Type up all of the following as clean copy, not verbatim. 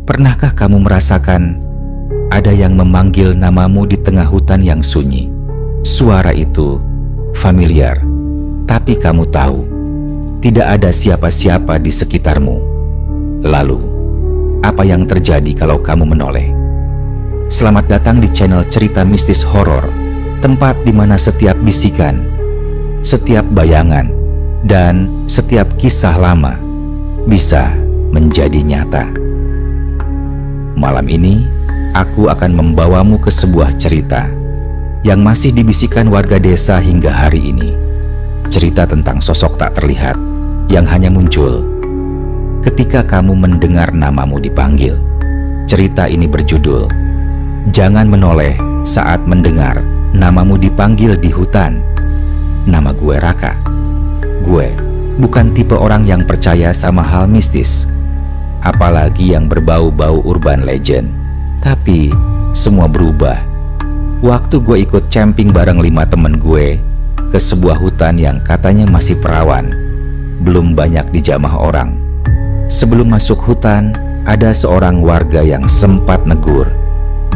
Pernahkah kamu merasakan ada yang memanggil namamu di tengah hutan yang sunyi? Suara itu familiar, tapi kamu tahu tidak ada siapa-siapa di sekitarmu. Lalu, apa yang terjadi kalau kamu menoleh? Selamat datang di channel Cerita Mistis Horor, tempat di mana setiap bisikan, setiap bayangan, dan setiap kisah lama bisa menjadi nyata. Malam ini, aku akan membawamu ke sebuah cerita yang masih dibisikkan warga desa hingga hari ini. Cerita tentang sosok tak terlihat yang hanya muncul ketika kamu mendengar namamu dipanggil. Cerita ini berjudul Jangan Menoleh Saat Mendengar Namamu Dipanggil di Hutan. Nama gue Raka. Gue bukan tipe orang yang percaya sama hal mistis, apalagi yang berbau-bau urban legend. Tapi semua berubah waktu gue ikut camping bareng 5 temen gue ke sebuah hutan yang katanya masih perawan, belum banyak dijamah orang. Sebelum masuk hutan, ada seorang warga yang sempat negur.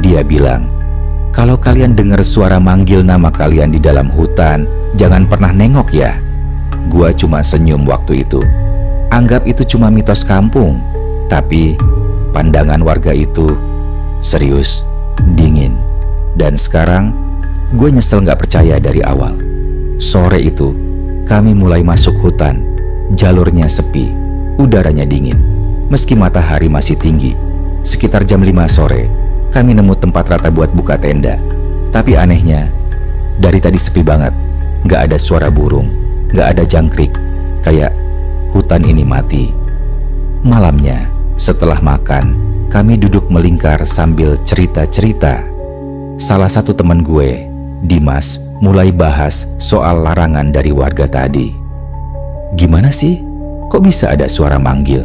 Dia bilang, kalau kalian dengar suara manggil nama kalian di dalam hutan, jangan pernah nengok ya. Gua cuma senyum waktu itu. Anggap itu cuma mitos kampung. Tapi pandangan warga itu serius, dingin. Dan sekarang gue nyesel gak percaya dari awal. Sore itu kami mulai masuk hutan. Jalurnya sepi, udaranya dingin. Meski matahari masih tinggi, sekitar jam 5 sore kami nemu tempat rata buat buka tenda. Tapi anehnya, dari tadi sepi banget. Gak ada suara burung, gak ada jangkrik. Kayak hutan ini mati. Malamnya, setelah makan, kami duduk melingkar sambil cerita-cerita. Salah satu teman gue, Dimas, mulai bahas soal larangan dari warga tadi. Gimana sih? Kok bisa ada suara manggil?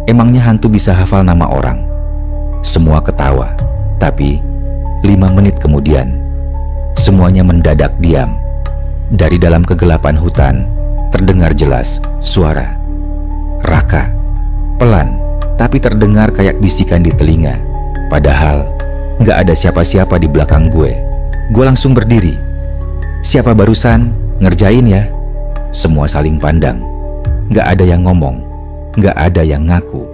Emangnya hantu bisa hafal nama orang? Semua ketawa, tapi 5 menit kemudian, semuanya mendadak diam. Dari dalam kegelapan hutan, terdengar jelas suara Raka. Pelan, tapi terdengar kayak bisikan di telinga. Padahal gak ada siapa-siapa di belakang gue. Gue langsung berdiri. Siapa barusan? Ngerjain ya? Semua saling pandang. Gak ada yang ngomong, gak ada yang ngaku.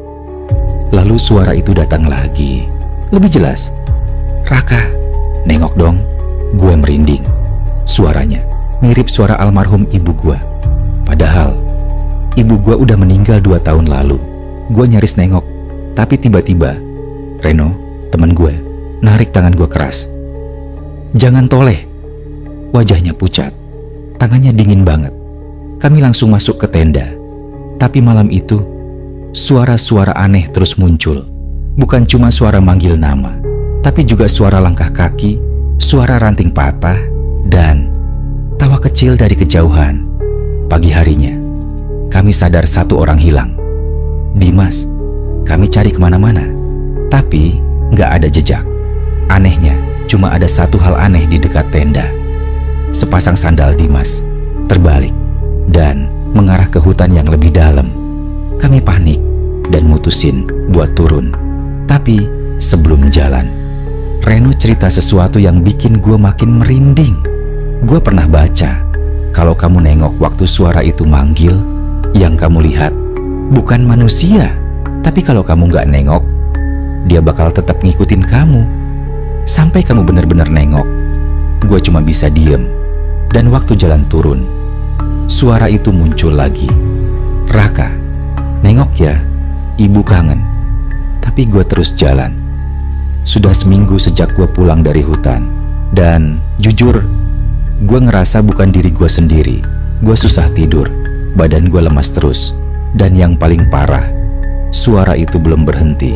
Lalu suara itu datang lagi. Lebih jelas, Raka, nengok dong. Gue merinding. Suaranya mirip suara almarhum ibu gue. Padahal ibu gue udah meninggal 2 tahun lalu. Gue nyaris nengok, tapi tiba-tiba Reno, teman gue, narik tangan gue keras. Jangan toleh. Wajahnya pucat, tangannya dingin banget. Kami langsung masuk ke tenda. Tapi malam itu, suara-suara aneh terus muncul. Bukan cuma suara manggil nama, tapi juga suara langkah kaki, suara ranting patah, dan tawa kecil dari kejauhan. Pagi harinya, kami sadar satu orang hilang. Dimas. Kami cari kemana-mana, tapi gak ada jejak. Anehnya, cuma ada satu hal aneh di dekat tenda. Sepasang sandal Dimas terbalik dan mengarah ke hutan yang lebih dalam. Kami panik dan mutusin buat turun. Tapi sebelum jalan, Reno cerita sesuatu yang bikin gue makin merinding. Gue pernah baca, kalau kamu nengok waktu suara itu manggil, yang kamu lihat bukan manusia. Tapi kalau kamu gak nengok, dia bakal tetap ngikutin kamu. Sampai kamu bener-bener nengok, gue cuma bisa diem. Dan waktu jalan turun, suara itu muncul lagi. Raka, nengok ya, ibu kangen. Tapi gue terus jalan. Sudah seminggu sejak gue pulang dari hutan. Dan jujur, gue ngerasa bukan diri gue sendiri. Gue susah tidur, badan gue lemas terus. Dan yang paling parah, suara itu belum berhenti.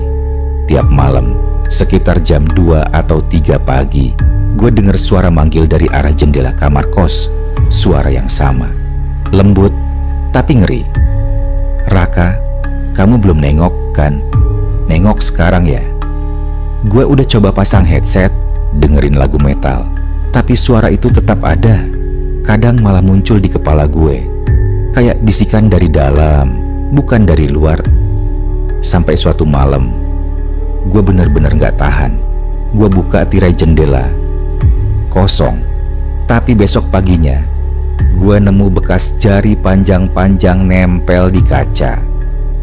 Tiap malam, sekitar jam 2 atau 3 pagi, gue dengar suara manggil dari arah jendela kamar kos. Suara yang sama, lembut tapi ngeri. Raka, kamu belum nengok kan? Nengok sekarang ya. Gue udah coba pasang headset, dengerin lagu metal, tapi suara itu tetap ada. Kadang malah muncul di kepala gue, kayak bisikan dari dalam, bukan dari luar. Sampai suatu malam, Gue bener-bener gak tahan. Gue buka tirai jendela. Kosong. Tapi besok paginya, gue nemu bekas jari panjang-panjang nempel di kaca.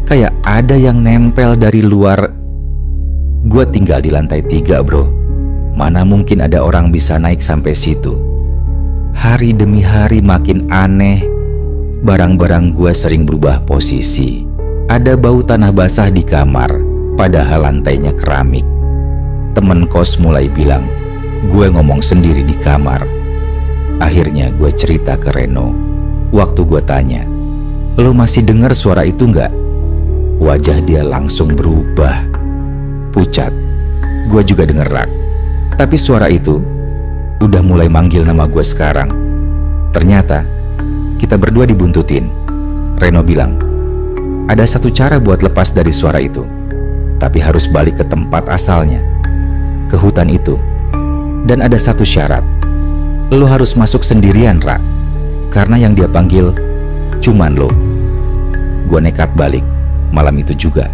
Kayak ada yang nempel dari luar. Gue tinggal di lantai 3, bro. Mana mungkin ada orang bisa naik sampai situ. Hari demi hari makin aneh. Barang-barang gue sering berubah posisi. Ada bau tanah basah di kamar, padahal lantainya keramik. Temen kos mulai bilang, gue ngomong sendiri di kamar. Akhirnya gue cerita ke Reno. Waktu gue tanya, lo masih dengar suara itu nggak? Wajah dia langsung berubah. Pucat. Gue juga denger, Rak. Tapi suara itu udah mulai manggil nama gue sekarang. Ternyata kita berdua dibuntutin. Reno bilang, ada satu cara buat lepas dari suara itu, tapi harus balik ke tempat asalnya, ke hutan itu. Dan ada satu syarat, lo harus masuk sendirian, Ra. Karena yang dia panggil cuman lo. Gue nekat balik. Malam itu juga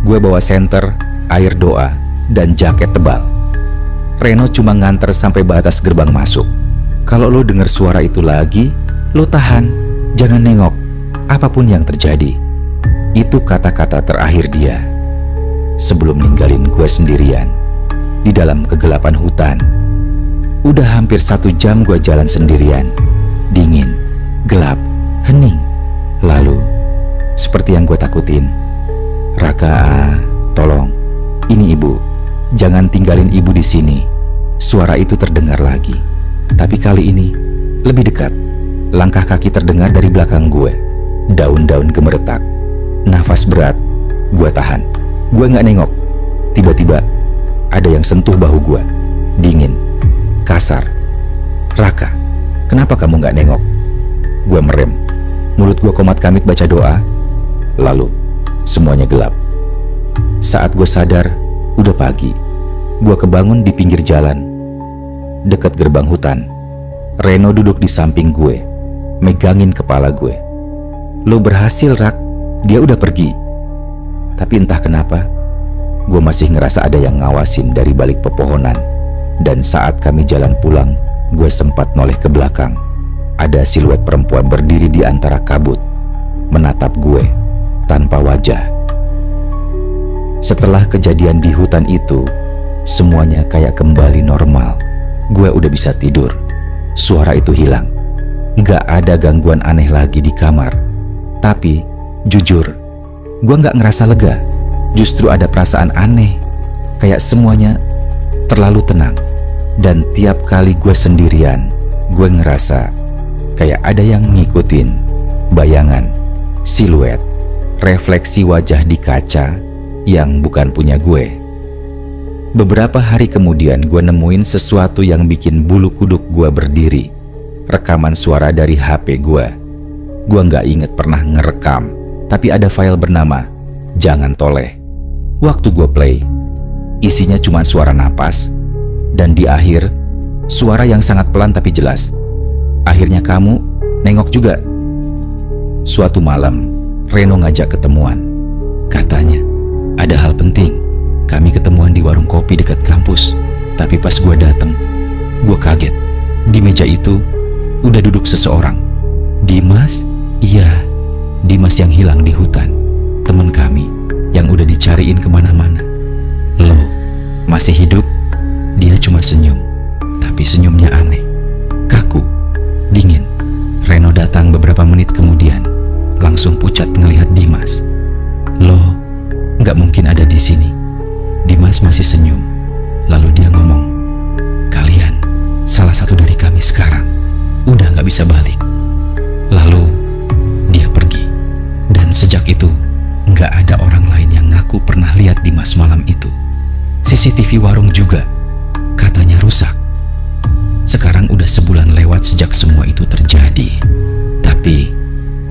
gue bawa senter, air doa, dan jaket tebal. Reno cuma nganter sampai batas gerbang masuk. Kalau lo denger suara itu lagi, lo tahan, jangan nengok, apapun yang terjadi. Itu kata-kata terakhir dia sebelum ninggalin gue sendirian di dalam kegelapan hutan. Udah hampir 1 jam gue jalan sendirian. Dingin, gelap, hening. Lalu, seperti yang gue takutin, Raka, tolong, ini ibu, jangan tinggalin ibu di sini. Suara itu terdengar lagi, tapi kali ini lebih dekat. Langkah kaki terdengar dari belakang gue. Daun-daun gemeretak. Nafas berat. Gue tahan. Gue gak nengok. Tiba-tiba ada yang sentuh bahu gue. Dingin, kasar. Raka, kenapa kamu gak nengok? Gue merem. Mulut gue komat-kamit baca doa. Lalu semuanya gelap. Saat gue sadar, udah pagi. Gue kebangun di pinggir jalan, dekat gerbang hutan. Reno duduk di samping gue, megangin kepala gue. Lo berhasil, Rak. Dia udah pergi. Tapi entah kenapa, gue masih ngerasa ada yang ngawasin dari balik pepohonan. Dan saat kami jalan pulang, gue sempat noleh ke belakang. Ada siluet perempuan berdiri di antara kabut, menatap gue tanpa wajah. Setelah kejadian di hutan itu, semuanya kayak kembali normal. Gue udah bisa tidur. Suara itu hilang. Gak ada gangguan aneh lagi di kamar. Tapi, jujur, gue gak ngerasa lega. Justru ada perasaan aneh. Kayak semuanya terlalu tenang. Dan tiap kali gue sendirian, gue ngerasa kayak ada yang ngikutin. Bayangan, siluet, refleksi wajah di kaca yang bukan punya gue. Beberapa hari kemudian gue nemuin sesuatu yang bikin bulu kuduk gue berdiri. Rekaman suara dari HP gue. Gue gak inget pernah ngerekam, tapi ada file bernama Jangan Toleh. Waktu gue play, isinya cuma suara napas, dan di akhir, suara yang sangat pelan tapi jelas. Akhirnya kamu nengok juga. Suatu malam, Reno ngajak ketemuan. Katanya, ada hal penting. Kami ketemuan di warung kopi dekat kampus. Tapi pas gue dateng, gue kaget. Di meja itu udah duduk seseorang. Dimas? Iya, Dimas yang hilang di hutan. Temen kami yang udah dicariin kemana-mana. Loh, masih hidup? Dia cuma senyum, tapi senyumnya aneh, kaku, dingin. Reno datang beberapa menit kemudian, langsung pucat ngelihat Dimas. Loh, gak mungkin ada di sini. Dimas masih senyum. Lalu dia ngomong, kalian salah satu dari kami sekarang udah gak bisa balik. Lalu dia pergi. Dan sejak itu gak ada orang lain yang ngaku pernah lihat Dimas malam itu. CCTV warung juga katanya rusak. Sekarang udah sebulan lewat sejak semua itu terjadi. Tapi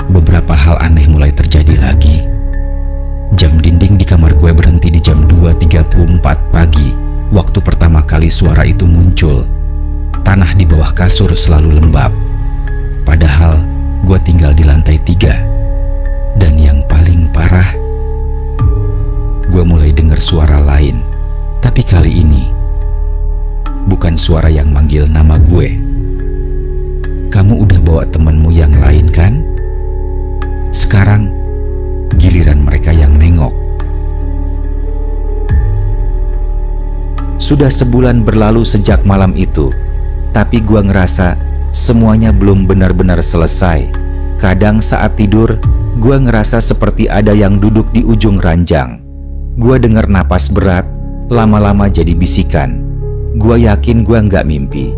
beberapa hal aneh mulai terjadi lagi. Jam dinding di kamar gue berhenti di jam 2.34 pagi. Waktu pertama kali suara itu muncul. Tanah di bawah kasur selalu lembab. Padahal gue tinggal di lantai 3. Dan yang paling parah, gue mulai denger dengar suara lain. Tapi kali ini bukan suara yang manggil nama gue. Kamu udah bawa temenmu yang lain kan? Sekarang giliran mereka yang nengok. Sudah sebulan berlalu sejak malam itu, tapi gua ngerasa semuanya belum benar-benar selesai. Kadang saat tidur, gua ngerasa seperti ada yang duduk di ujung ranjang. Gua dengar napas berat, lama-lama jadi bisikan. Gua yakin gua nggak mimpi.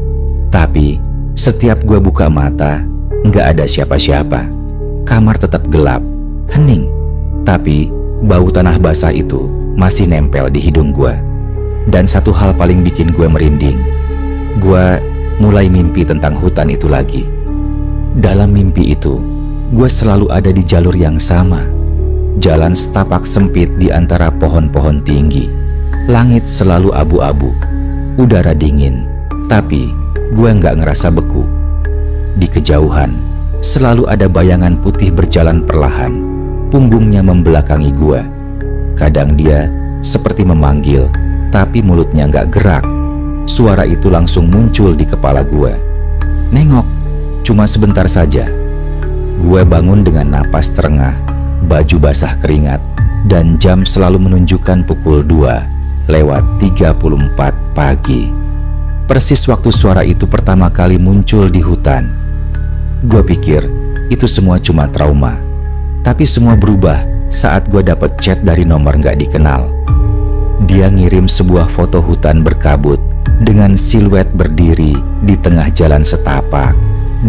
Tapi setiap gua buka mata, nggak ada siapa-siapa. Kamar tetap gelap, hening. Tapi bau tanah basah itu masih nempel di hidung gua. Dan satu hal paling bikin gue merinding. Gue mulai mimpi tentang hutan itu lagi. Dalam mimpi itu, gue selalu ada di jalur yang sama. Jalan setapak sempit di antara pohon-pohon tinggi. Langit selalu abu-abu. Udara dingin. Tapi gue nggak ngerasa beku. Di kejauhan, selalu ada bayangan putih berjalan perlahan. Punggungnya membelakangi gue. Kadang dia seperti memanggil, tapi mulutnya nggak gerak. Suara itu langsung muncul di kepala gue. Nengok, cuma sebentar saja. Gue bangun dengan napas terengah, baju basah keringat, dan jam selalu menunjukkan pukul 2:34 pagi. Persis waktu suara itu pertama kali muncul di hutan. Gue pikir itu semua cuma trauma. Tapi semua berubah saat gue dapet chat dari nomor nggak dikenal. Dia ngirim sebuah foto hutan berkabut dengan siluet berdiri di tengah jalan setapak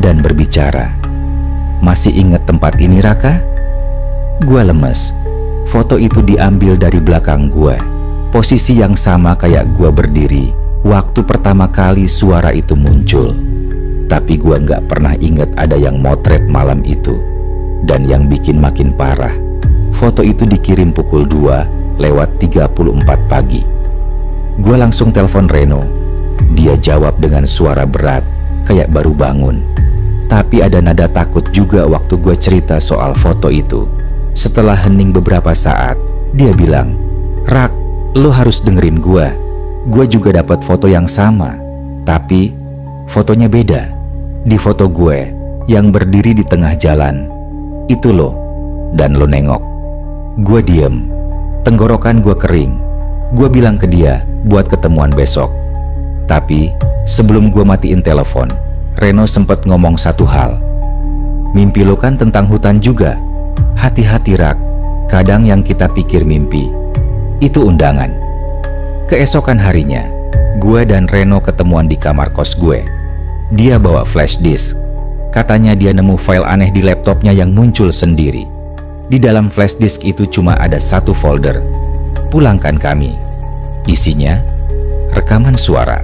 dan berbicara. Masih ingat tempat ini, Raka? Gua lemes. Foto itu diambil dari belakang gua. Posisi yang sama kayak gua berdiri waktu pertama kali suara itu muncul. Tapi gua nggak pernah ingat ada yang motret malam itu. Dan yang bikin makin parah, foto itu dikirim pukul 2:34 pagi. Gue langsung telepon Reno. Dia jawab dengan suara berat, kayak baru bangun. Tapi ada nada takut juga waktu gue cerita soal foto itu. Setelah hening beberapa saat, dia bilang, "Rak, lo harus dengerin gue. Gue juga dapat foto yang sama. Tapi fotonya beda. Di foto gue yang berdiri di tengah jalan, itu lo, dan lo nengok." Gue diem. Tenggorokan gue kering. Gue bilang ke dia buat ketemuan besok. Tapi sebelum gue matiin telepon, Reno sempat ngomong satu hal. "Mimpi lo kan tentang hutan juga. Hati-hati, Rak. Kadang yang kita pikir mimpi, itu undangan." Keesokan harinya, gue dan Reno ketemuan di kamar kos gue. Dia bawa flash disk. Katanya dia nemu file aneh di laptopnya yang muncul sendiri. Di dalam flash disk itu cuma ada satu folder, Pulangkan Kami. Isinya, rekaman suara,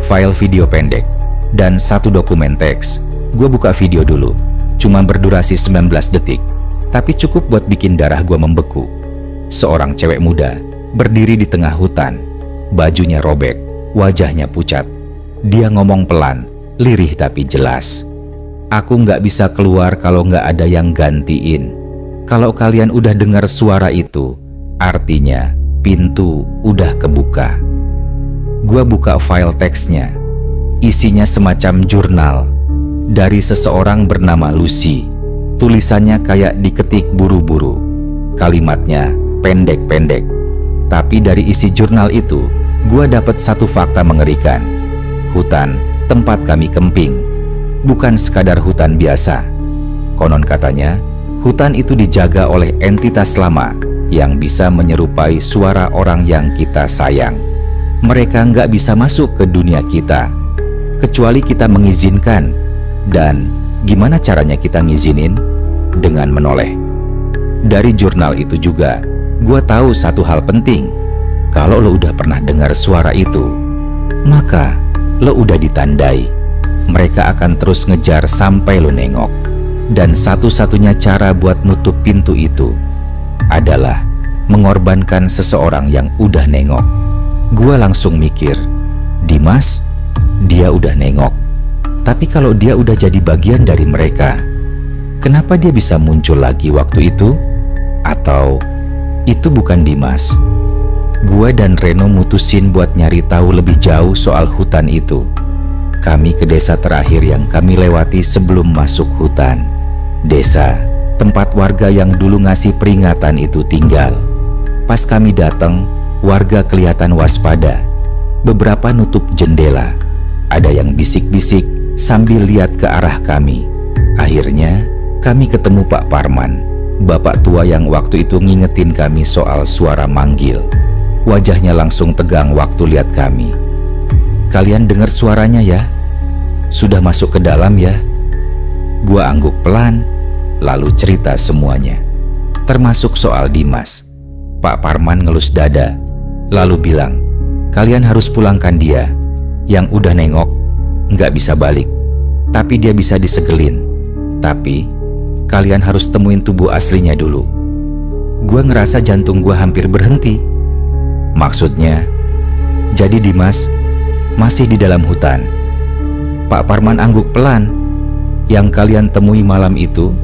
file video pendek, dan satu dokumen teks. Gue buka video dulu, cuma berdurasi 19 detik, tapi cukup buat bikin darah gue membeku. Seorang cewek muda, berdiri di tengah hutan, bajunya robek, wajahnya pucat. Dia ngomong pelan, lirih tapi jelas. "Aku nggak bisa keluar kalau nggak ada yang gantiin. Kalau kalian udah dengar suara itu, artinya pintu udah kebuka." Gua buka file teksnya. Isinya semacam jurnal dari seseorang bernama Lucy. Tulisannya kayak diketik buru-buru. Kalimatnya pendek-pendek. Tapi dari isi jurnal itu, gua dapat satu fakta mengerikan. Hutan tempat kami kemping bukan sekadar hutan biasa. Konon katanya, hutan itu dijaga oleh entitas lama yang bisa menyerupai suara orang yang kita sayang. Mereka nggak bisa masuk ke dunia kita, kecuali kita mengizinkan. Dan gimana caranya kita ngizinin? Dengan menoleh. Dari jurnal itu juga, gue tahu satu hal penting. Kalau lo udah pernah dengar suara itu, maka lo udah ditandai. Mereka akan terus ngejar sampai lo nengok. Dan satu-satunya cara buat nutup pintu itu adalah mengorbankan seseorang yang udah nengok. Gua langsung mikir, Dimas, dia udah nengok. Tapi kalau dia udah jadi bagian dari mereka, kenapa dia bisa muncul lagi waktu itu? Atau itu bukan Dimas? Gue dan Reno mutusin buat nyari tahu lebih jauh soal hutan itu. Kami ke desa terakhir yang kami lewati sebelum masuk hutan. Desa tempat warga yang dulu ngasih peringatan itu tinggal. Pas kami datang, warga kelihatan waspada. Beberapa nutup jendela. Ada yang bisik-bisik sambil lihat ke arah kami. Akhirnya kami ketemu Pak Parman, bapak tua yang waktu itu ngingetin kami soal suara manggil. Wajahnya langsung tegang waktu lihat kami. "Kalian dengar suaranya ya? Sudah masuk ke dalam ya?" Gua angguk pelan, lalu cerita semuanya, termasuk soal Dimas. Pak Parman ngelus dada, lalu bilang, "Kalian harus pulangkan dia. Yang udah nengok nggak bisa balik, tapi dia bisa disegelin. Tapi kalian harus temuin tubuh aslinya dulu." Gua ngerasa jantung gua hampir berhenti. "Maksudnya, jadi Dimas masih di dalam hutan?" Pak Parman angguk pelan. "Yang kalian temui malam itu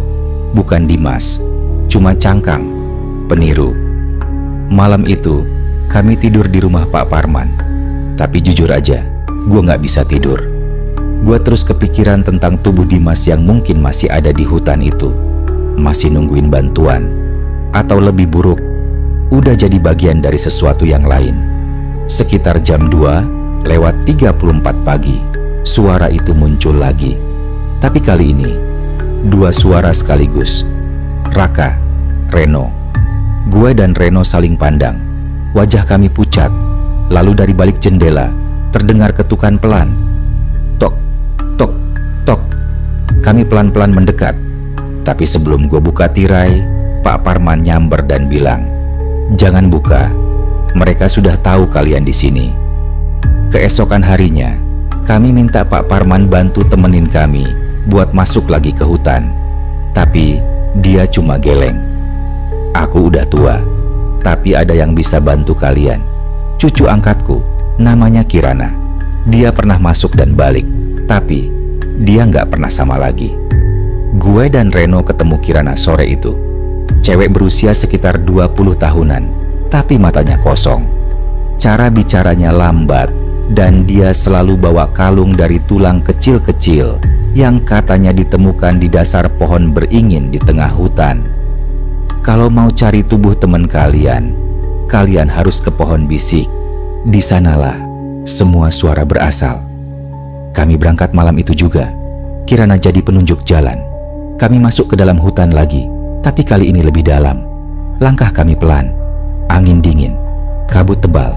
bukan Dimas, cuma cangkang, peniru. Malam itu kami tidur di rumah Pak Parman. Tapi jujur aja, gue gak bisa tidur. Gue terus kepikiran tentang tubuh Dimas yang mungkin masih ada di hutan itu, masih nungguin bantuan, atau lebih buruk, udah jadi bagian dari sesuatu yang lain." Sekitar jam 2:34 pagi, suara itu muncul lagi. Tapi kali ini, dua suara sekaligus. Raka, Reno. Gue dan Reno saling pandang. Wajah kami pucat. Lalu dari balik jendela, terdengar ketukan pelan. Tok, tok, tok. Kami pelan-pelan mendekat. Tapi sebelum gue buka tirai, Pak Parman nyamber dan bilang, "Jangan buka. Mereka sudah tahu kalian di sini." Keesokan harinya, kami minta Pak Parman bantu temenin kami buat masuk lagi ke hutan. Tapi dia cuma geleng. "Aku udah tua, tapi ada yang bisa bantu kalian. Cucu angkatku, namanya Kirana. Dia pernah masuk dan balik, tapi dia nggak pernah sama lagi." Gue dan Reno ketemu Kirana sore itu. Cewek berusia sekitar 20 tahunan, tapi matanya kosong. Cara bicaranya lambat, dan dia selalu bawa kalung dari tulang kecil-kecil yang katanya ditemukan di dasar pohon beringin di tengah hutan. "Kalau mau cari tubuh teman kalian, kalian harus ke pohon bisik. Di sanalah semua suara berasal." Kami berangkat malam itu juga. Kirana jadi penunjuk jalan. Kami masuk ke dalam hutan lagi, tapi kali ini lebih dalam. Langkah kami pelan. Angin dingin, kabut tebal,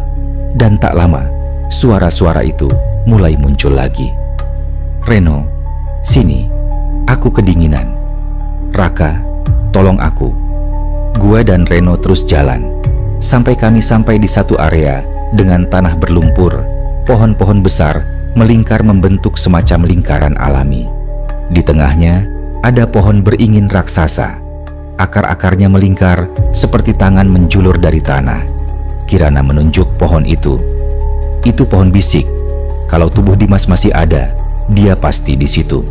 dan tak lama suara-suara itu mulai muncul lagi. "Reno, sini, aku kedinginan. Raka, tolong aku." Gue dan Reno terus jalan, sampai kami sampai di satu area dengan tanah berlumpur. Pohon-pohon besar melingkar membentuk semacam lingkaran alami. Di tengahnya ada pohon beringin raksasa. Akar-akarnya melingkar seperti tangan menjulur dari tanah. Kirana menunjuk pohon itu. "Itu pohon bisik. Kalau tubuh Dimas masih ada, dia pasti di situ."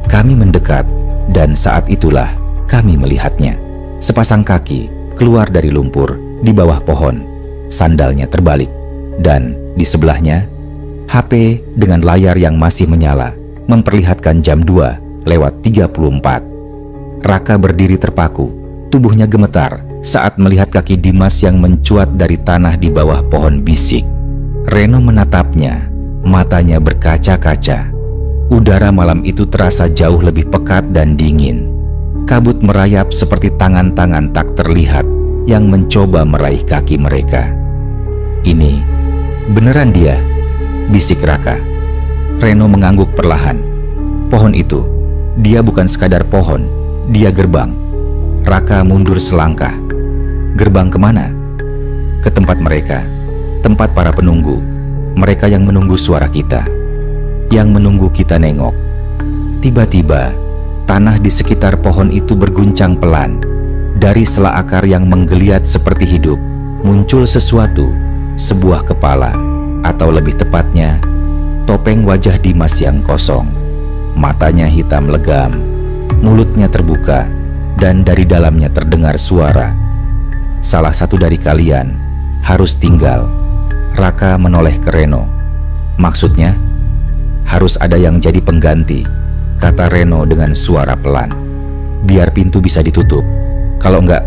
Kami mendekat, dan saat itulah kami melihatnya. Sepasang kaki keluar dari lumpur di bawah pohon. Sandalnya terbalik, dan di sebelahnya HP dengan layar yang masih menyala memperlihatkan jam 2:34. Raka berdiri terpaku, tubuhnya gemetar saat melihat kaki Dimas yang mencuat dari tanah di bawah pohon bisik. Reno menatapnya, matanya berkaca-kaca. Udara malam itu terasa jauh lebih pekat dan dingin. Kabut merayap seperti tangan-tangan tak terlihat yang mencoba meraih kaki mereka. "Ini beneran dia," bisik Raka. Reno mengangguk perlahan. "Pohon itu, dia bukan sekadar pohon, dia gerbang." Raka mundur selangkah. "Gerbang kemana?" "Ke tempat mereka, tempat para penunggu. Mereka yang menunggu suara kita, yang menunggu kita nengok." Tiba-tiba, tanah di sekitar pohon itu berguncang pelan. Dari sela akar yang menggeliat seperti hidup, muncul sesuatu, sebuah kepala, atau lebih tepatnya, topeng wajah Dimas yang kosong. Matanya hitam legam, mulutnya terbuka, dan dari dalamnya terdengar suara. "Salah satu dari kalian Harus tinggal. Raka menoleh ke Reno. Maksudnya, harus ada yang jadi pengganti, kata Reno dengan suara pelan. Biar pintu bisa ditutup. Kalau enggak,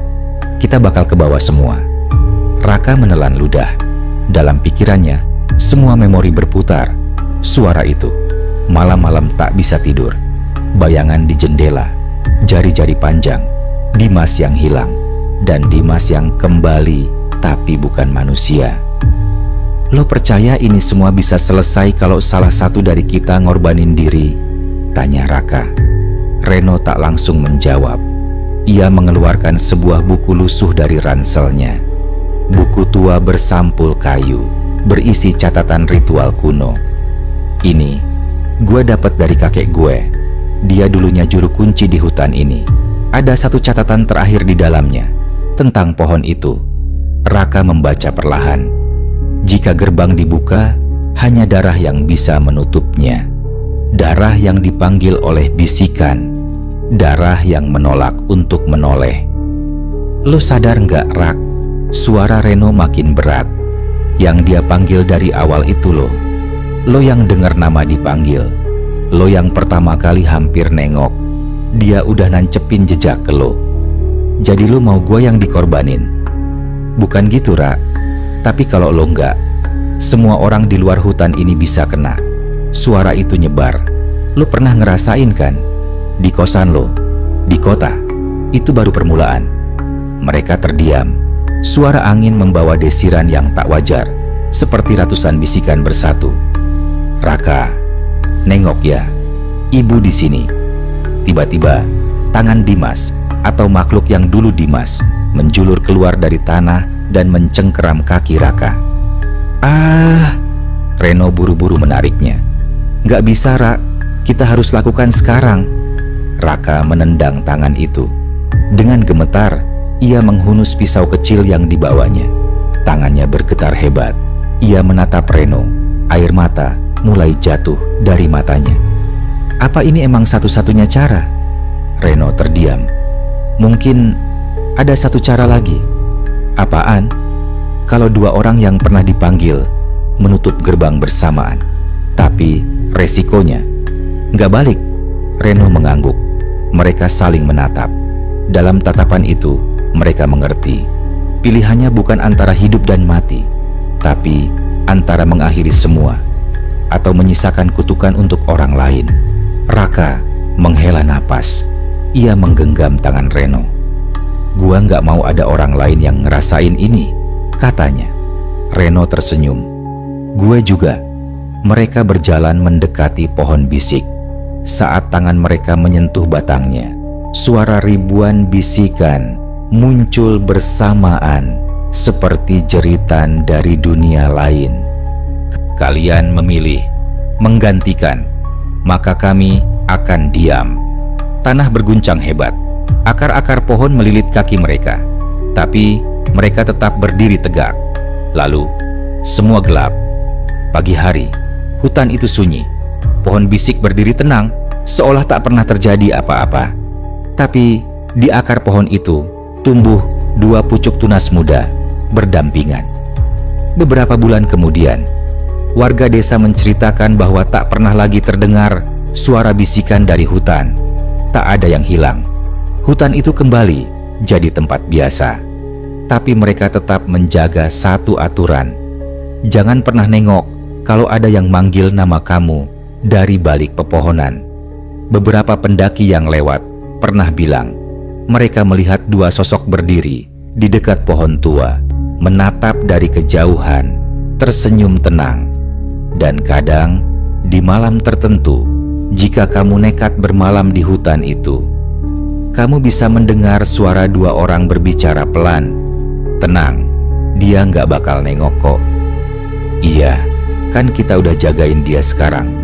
kita bakal ke bawah semua. Raka menelan ludah. Dalam pikirannya, semua memori berputar. Suara itu. Malam-malam tak bisa tidur. Bayangan di jendela. Jari-jari panjang. Dimas yang hilang. Dan Dimas yang kembali, tapi bukan manusia. Lo percaya ini semua bisa selesai kalau salah satu dari kita ngorbanin diri? Tanya Raka. Reno tak langsung menjawab. Ia mengeluarkan sebuah buku lusuh dari ranselnya. Buku tua bersampul kayu, berisi catatan ritual kuno. Ini, gue dapat dari kakek gue. Dia dulunya juru kunci di hutan ini. Ada satu catatan terakhir di dalamnya, tentang pohon itu. Raka membaca perlahan. Jika gerbang dibuka, hanya darah yang bisa menutupnya. Darah yang dipanggil oleh bisikan. Darah yang menolak untuk menoleh. Lo sadar nggak, Rak? Suara Reno makin berat. Yang dia panggil dari awal itu lo. Lo yang dengar nama dipanggil. Lo yang pertama kali hampir nengok. Dia udah nancepin jejak ke lo. Jadi lo mau gue yang dikorbanin? Bukan gitu, Rak. Tapi kalau lo nggak, semua orang di luar hutan ini bisa kena. Suara itu nyebar. Lo pernah ngerasain kan? Di kosan lo, di kota, itu baru permulaan. Mereka terdiam. Suara angin membawa desiran yang tak wajar, seperti ratusan bisikan bersatu. Raka, nengok ya, ibu di sini. Tiba-tiba, tangan Dimas, atau makhluk yang dulu Dimas, menjulur keluar dari tanah dan mencengkeram kaki Raka. Reno buru-buru menariknya. Gak bisa, Rak, kita harus lakukan sekarang. Raka menendang tangan itu. Dengan gemetar, ia menghunus pisau kecil yang dibawanya. Tangannya bergetar hebat. Ia menatap Reno. Air mata mulai jatuh dari matanya. Apa ini emang satu-satunya cara? Reno terdiam. Mungkin ada satu cara lagi. Apaan? Kalau dua orang yang pernah dipanggil menutup gerbang bersamaan. Tapi resikonya nggak balik. Reno mengangguk. Mereka saling menatap. Dalam tatapan itu, mereka mengerti. Pilihannya bukan antara hidup dan mati, tapi antara mengakhiri semua atau menyisakan kutukan untuk orang lain. Raka menghela napas. Ia menggenggam tangan Reno. Gua nggak mau ada orang lain yang ngerasain ini, katanya. Reno tersenyum. Gue juga. Mereka berjalan mendekati pohon bisik. Saat tangan mereka menyentuh batangnya, suara ribuan bisikan muncul bersamaan seperti jeritan dari dunia lain. Kalian memilih menggantikan, maka kami akan diam. Tanah berguncang hebat. Akar-akar pohon melilit kaki mereka, tapi mereka tetap berdiri tegak. Lalu, semua gelap. Pagi hari, hutan itu sunyi. Pohon bisik berdiri tenang, seolah tak pernah terjadi apa-apa. Tapi di akar pohon itu tumbuh dua pucuk tunas muda berdampingan. Beberapa bulan kemudian, warga desa menceritakan bahwa tak pernah lagi terdengar suara bisikan dari hutan. Tak ada yang hilang. Hutan itu kembali jadi tempat biasa. Tapi mereka tetap menjaga satu aturan. Jangan pernah nengok kalau ada yang manggil nama kamu dari balik pepohonan. Beberapa pendaki yang lewat pernah bilang mereka melihat dua sosok berdiri di dekat pohon tua, menatap dari kejauhan, tersenyum tenang. Dan kadang di malam tertentu, jika kamu nekat bermalam di hutan itu, kamu bisa mendengar suara dua orang berbicara pelan. Tenang, dia nggak bakal nengok kok. Iya, kan kita udah jagain dia sekarang.